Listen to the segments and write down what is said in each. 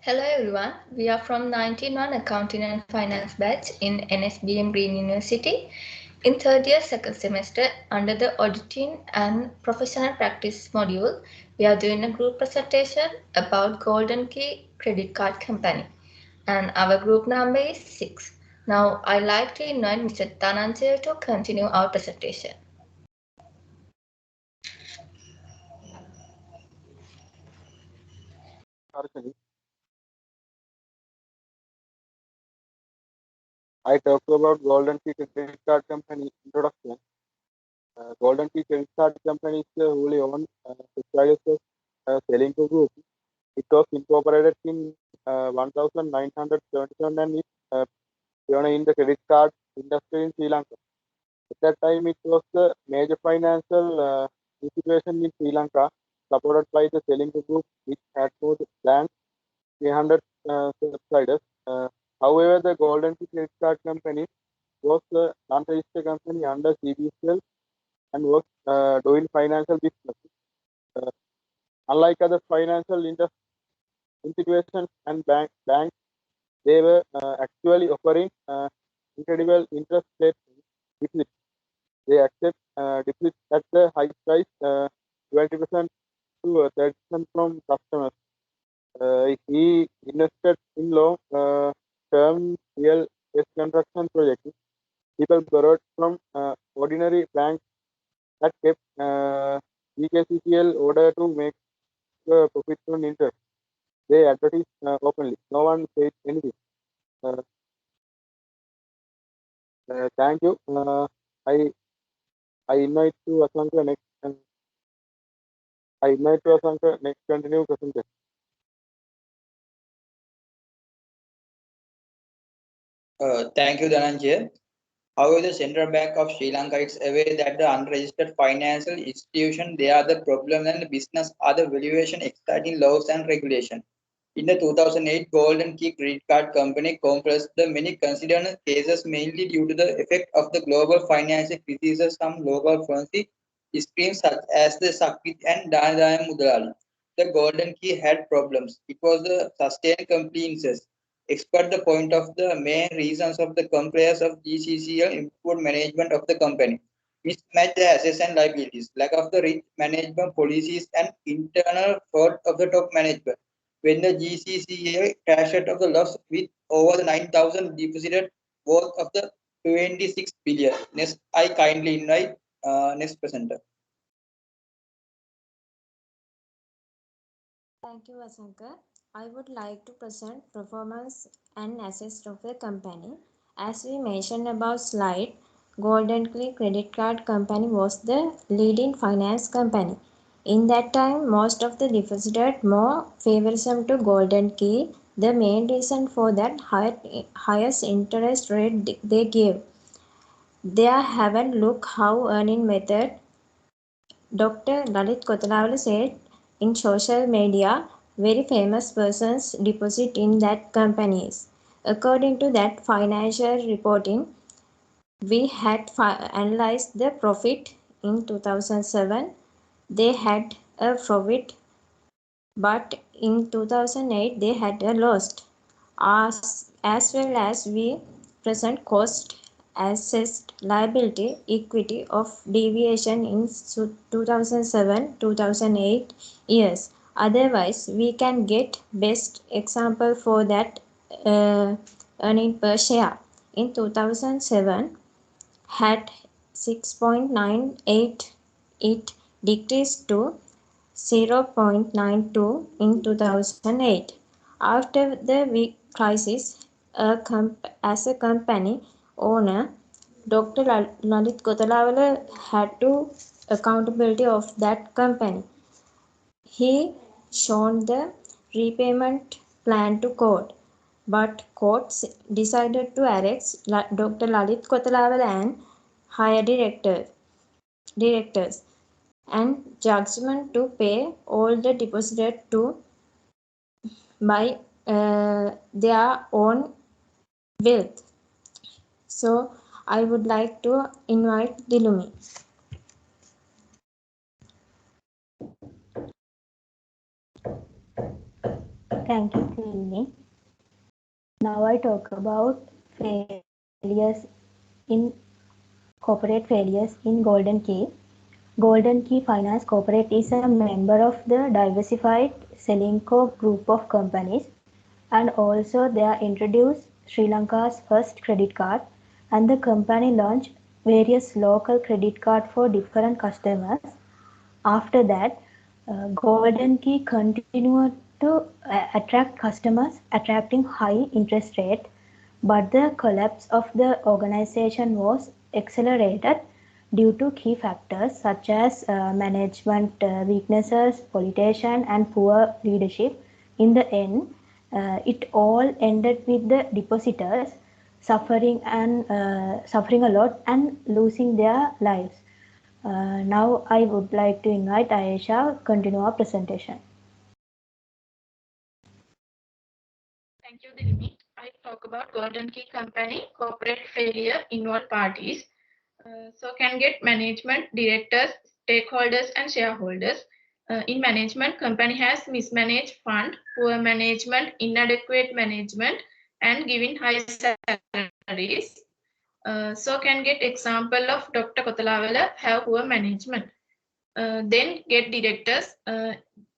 Hello everyone, we are from 19-1 Accounting and Finance batch in NSBM Green University. In third year second semester, under the Auditing and Professional Practice module, we are doing a group presentation about Golden Key Credit Card Company. And our group number is 6. Now I'd like to invite Mr. Dhananjay to continue our presentation. I talked about Golden Key Credit Card Company introduction. Golden Key Credit Card Company is a wholly owned subsidiary of selling to group. It was incorporated in 1977 and is pioneer in the credit card industry in Sri Lanka. At that time, it was the major financial institution in Sri Lanka, supported by the selling group, which had more than 300 subsidiaries. However, the Golden Key Credit Card Company was a non-registered company under CBCL and was doing financial business. Unlike other financial institutions and banks, they were actually offering incredible interest rate deposits. They accept deposits at the high price, 20% to 30% from customers. He invested in long-term real estate construction projects. People borrowed from ordinary banks that kept BKCCL order to make profit on interest. They advertised openly. No one said anything. Thank you. I I invite to Asanka next. I invite to Asanka next continue presentation. Thank you, Dhananjay. However, the Central Bank of Sri Lanka is aware that the unregistered financial institution, they are the problem and the business are the valuation exciting laws and regulation. In the 2008 Golden Key Credit Card Company compressed the many considered cases mainly due to the effect of the global financial crisis on local currency streams such as the Sakit and Dhanadaya Mudalali. The Golden Key had problems. It was a sustained compliances. Expert the point of the main reasons of the compliance of GCCL improved management of the company. Mismatch the assets and liabilities, lack of the risk management policies and internal fraud of the top management. When the GCCA cashed out of the loss with over the 9,000 deposited worth of the 26 billion. Next, I kindly invite next presenter. Thank you, Vasanka. I would like to present performance and assets of the company. As we mentioned above slide, Golden Key Credit Card Company was the leading finance company. In that time, most of the deposited more favorsome to Golden Key. The main reason for that highest interest rate they gave. There have a look how earning method. Dr. Lalit Kotalawala said in social media, very famous persons deposit in that companies. According to that financial reporting, we had analyzed the profit in 2007. They had a profit, but in 2008 they had a loss. As well as we present cost, assessed liability, equity of deviation in 2007-2008 years. Otherwise, we can get best example for that earning per share. In 2007, had 6.98, it decreased to 0.92 in 2008. After the weak crisis, as a company owner, Dr. Lalit Kotalawala had to accountability of that company. He shown the repayment plan to court, but courts decided to arrest Dr. Lalit Kotalawala and hire directors and judgment to pay all the deposited to by their own wealth. So I would like to invite Dilumi. Thank you, Kilni. Now I talk about failures in corporate failures in Golden Key. Golden Key Finance Corporate is a member of the diversified Selinco group of companies, and also they are introduced Sri Lanka's first credit card, and the company launched various local credit card for different customers. After that, Golden Key continued to attract customers, attracting high interest rate, but the collapse of the organization was accelerated due to key factors such as management weaknesses, politician, and poor leadership. In the end, it all ended with the depositors suffering a lot and losing their lives. Now I would like to invite Ayesha continue our presentation. Thank you, Dilimi. I talk about Golden Key Company, corporate failure, involved parties. So can get management, directors, stakeholders, and shareholders. In management, company has mismanaged fund, poor management, inadequate management, and giving high salaries. So can get example of Dr. Kotalawala have poor management. Then get directors.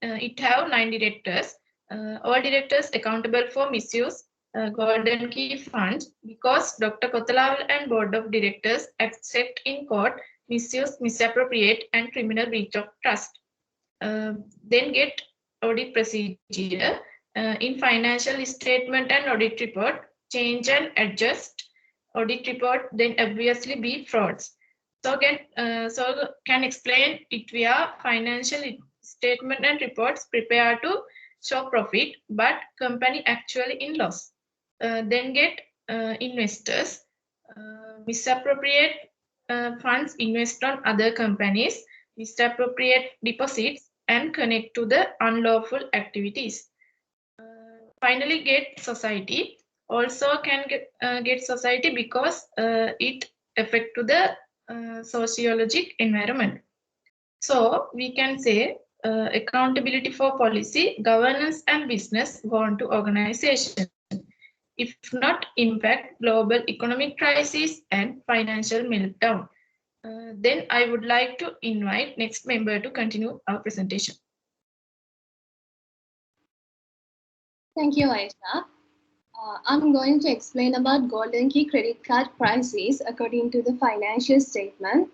It have 9 directors. All directors accountable for misuse Golden Key Fund because Dr. Kotalawal and board of directors accept in court misuse, misappropriate, and criminal breach of trust. Then get audit procedure. In financial statement and audit report, change and adjust audit report, then obviously be frauds. So can explain it via financial statement and reports prepared to show profit, but company actually in loss. Then get investors, misappropriate funds invest on other companies, misappropriate deposits, and connect to the unlawful activities. Finally, get society. Also can get society because it affect to the sociologic environment. So we can say accountability for policy, governance, and business gone to organization. If not, impact global economic crisis and financial meltdown. Then I would like to invite next member to continue our presentation. Thank you, Aisha. I'm going to explain about Golden Key credit card crisis according to the financial statement.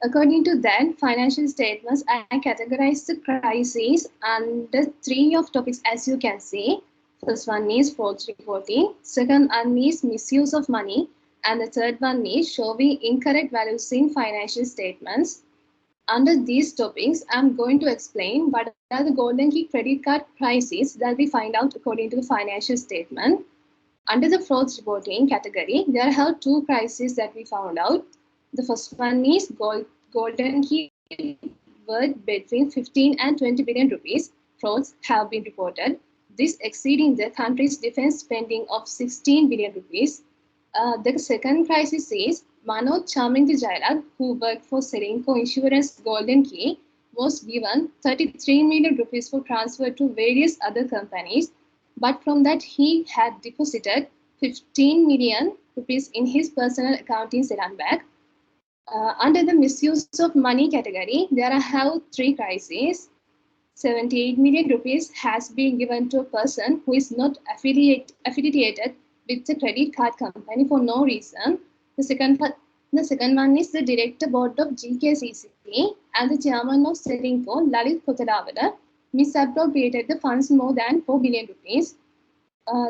According to that, financial statements I categorize the crisis under 3 of topics as you can see. First one is fraud reporting, second one is misuse of money, and the third one is showing incorrect values in financial statements. Under these topics, I'm going to explain what are the Golden Key credit card crises that we find out according to the financial statement. Under the fraud reporting category, there are 2 crises that we found out. The first one is Golden Key worth between 15 and 20 billion rupees frauds have been reported. This exceeding the country's defense spending of 16 billion rupees. The second crisis is Manoj Chamindi Jailag, who worked for Selinco Insurance Golden Key, was given 33 million rupees for transfer to various other companies, but from that he had deposited 15 million rupees in his personal account in Ceylon Bank. Under the misuse of money category, there are 3 crises. 78 million rupees has been given to a person who is not affiliated with the credit card company for no reason. The second one is the director board of GKCC and the chairman of Selinco, Lalit Kotalawala, misappropriated the funds more than 4 billion rupees.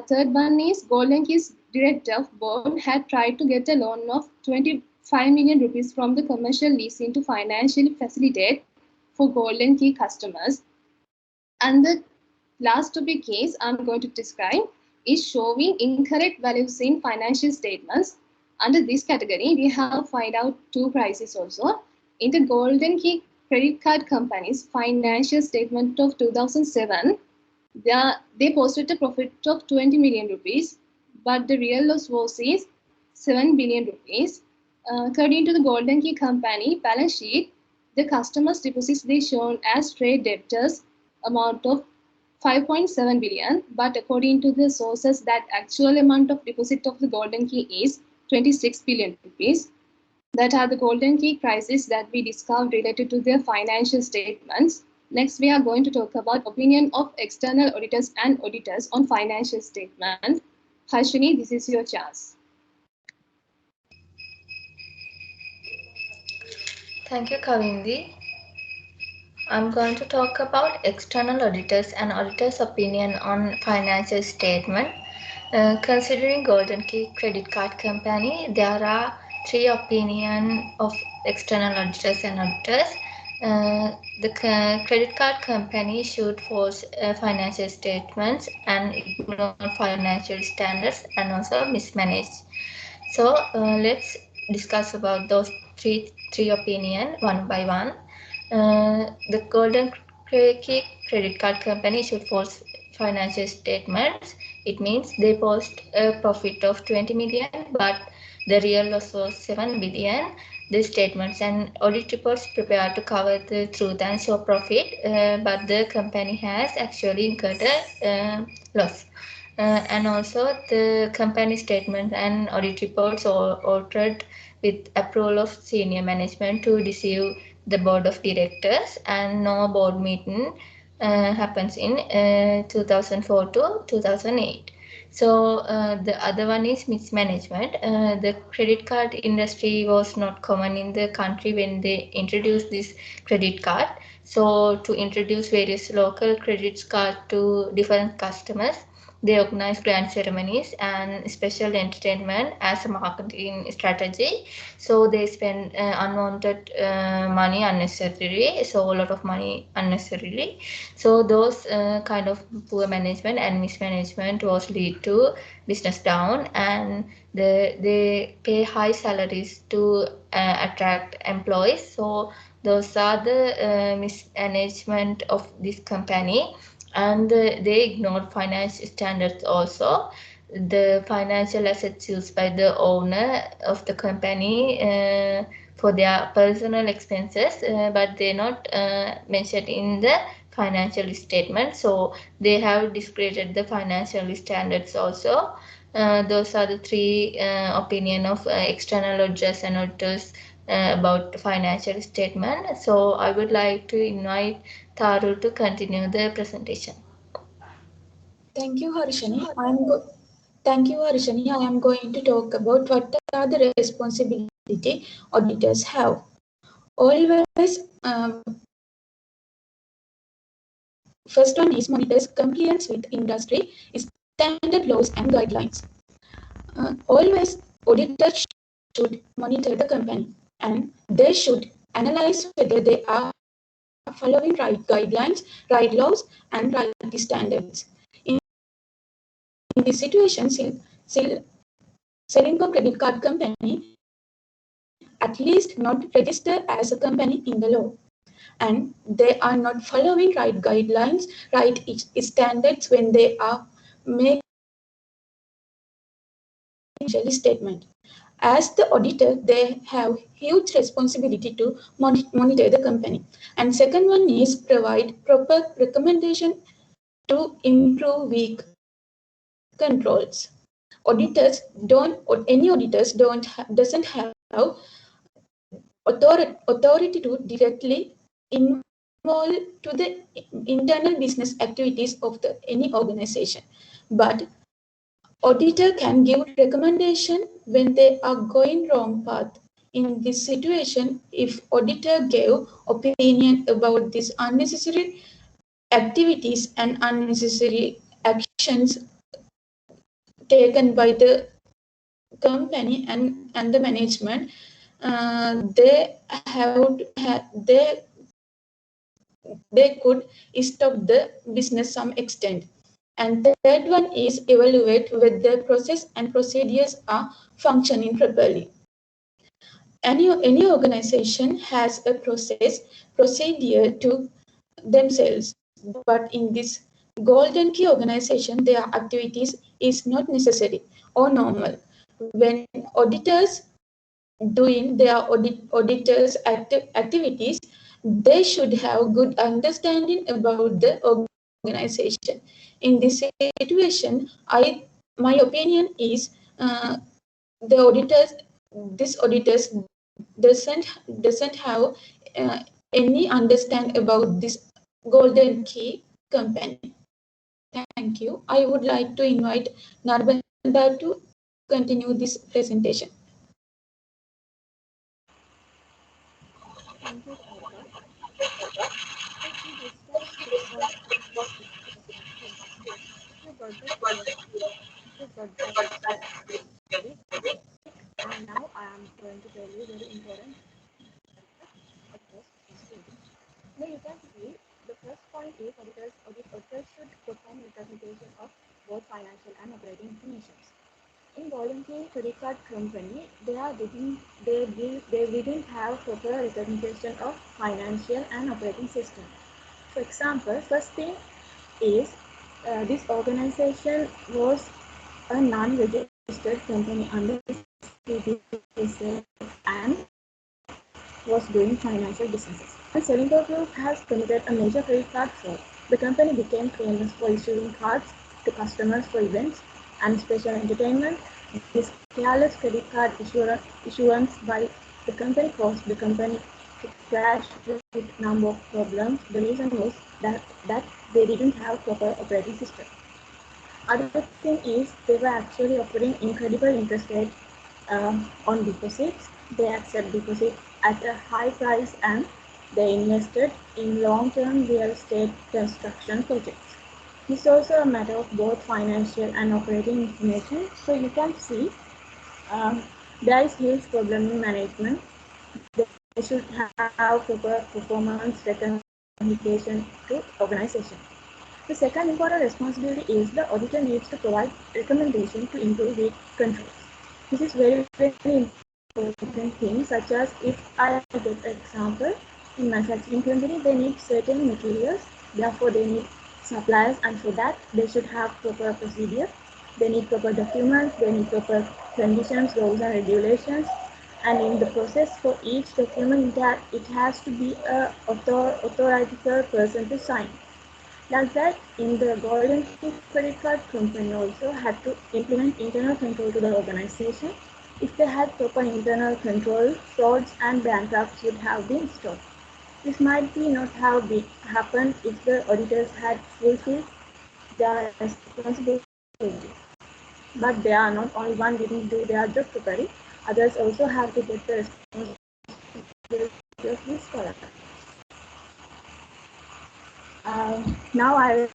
Third one is Golden Key's director of board had tried to get a loan of 25 million rupees from the commercial leasing to financially facilitate for Golden Key customers. And the last topic case I'm going to describe is showing incorrect values in financial statements. Under this category, we have find out 2 crises also. In the Golden Key credit card company's financial statement of 2007, they posted a profit of 20 million rupees, but the real loss was 7 billion rupees. According to the Golden Key company balance sheet, the customers' deposits they shown as trade debtors amount of 5.7 billion, but according to the sources, that actual amount of deposit of the golden key is 26 billion rupees. That are the golden key crises that we discovered related to their financial statements. Next, we are going to talk about opinion of external auditors and auditors on financial statement. Harshini, this is your chance. Thank you, Kavindi. I'm going to talk about external auditors and auditors' opinion on financial statement. Considering Golden Key Credit Card Company, there are three opinions of external auditors and auditors. The credit card company should force financial statements and ignore financial standards and also mismanage. So let's discuss about those three opinion one by one. The Golden Key Credit Card Company should post financial statements. It means they post a profit of 20 million, but the real loss was 7 billion. The statements and audit reports prepared to cover the truth and show profit, but the company has actually incurred a loss. And also the company statement and audit reports are altered with approval of senior management to deceive the board of directors, and no board meeting happens in 2004 to 2008. So the other one is mismanagement. The credit card industry was not common in the country when they introduced this credit card. So to introduce various local credit card to different customers, they organize grand ceremonies and special entertainment as a marketing strategy. So they spend unwanted money unnecessarily, so a lot of money unnecessarily. So those kind of poor management and mismanagement was lead to business down, and they pay high salaries to attract employees. So those are the mismanagement of this company, and they ignored financial standards also. The financial assets used by the owner of the company for their personal expenses, but they're not mentioned in the financial statement. So they have discredited the financial standards also. Those are the three opinion of external auditors and auditors about financial statement. So I would like to invite Tharu to continue the presentation. Thank you, Harshini. Thank you, Harshini. I am going to talk about what are the responsibility auditors have. Always, first one is monitors compliance with industry standard laws and guidelines. Always, auditors should monitor the company, and they should analyze whether they are following right guidelines, right laws, and right standards. In this situation, Selinco credit card company at least not registered as a company in the law, and they are not following right guidelines, right standards when they are making financial statement. As the auditor, they have huge responsibility to monitor the company. And second one is provide proper recommendation to improve weak controls. Auditors don't, or any auditors doesn't have authority to directly involve to the internal business activities of any organization, but auditor can give recommendation when they are going wrong path. In this situation, if auditor gave opinion about these unnecessary activities and unnecessary actions taken by the company and the management, they could stop the business some extent. And the third one is evaluate whether process and procedures are functioning properly. Any organization has a procedure to themselves, but in this golden key organization, their activities is not necessary or normal. When auditors doing their activities, they should have good understanding about the organization. In this situation, my opinion is the auditors, this auditors doesn't have any understand about this golden key company. Thank you. I would like to invite Narbanda to continue this presentation. Thank you, Sarika. If we discuss what you got the theory, you got the theory, and now I am going to tell you very important auditors. Now you can see the first point is auditors should perform representation of both financial and operating information. In voluntary credit card company, they didn't have proper representation of financial and operating system. For example, first thing is this organization was a non-registered company under CBSF and was doing financial businesses. When Selingo Group has committed a major credit card fraud, the company became famous for issuing cards to customers for events and special entertainment. This careless credit card issuance by the company caused the company to crash with a number of problems. The reason was that they didn't have proper operating system. Other thing is they were actually offering incredible interest rate on deposits. They accept deposits at a high price and they invested in long-term real estate construction projects. This is also a matter of both financial and operating information. So you can see there is huge problem in management. They should have proper performance recognition to organization. The second important responsibility is the auditor needs to provide recommendation to improve risk controls. This is very important thing, such as if I get an example, in manufacturing company, they need certain materials, therefore they need suppliers, and for that they should have proper procedure. They need proper documents, they need proper conditions, rules and regulations, and in the process for each document it has to be a authorized person to sign. Like that, in the Golden Key credit card company also had to implement internal control to the organization. If they had proper internal control, frauds and bankrupts would have been stopped. This might be not have happened if the auditors had fulfilled their responsibilities. But they are not only one didn't do their job properly, others also have to get the responsibility of this product. Now I will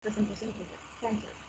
presentation. Thank you.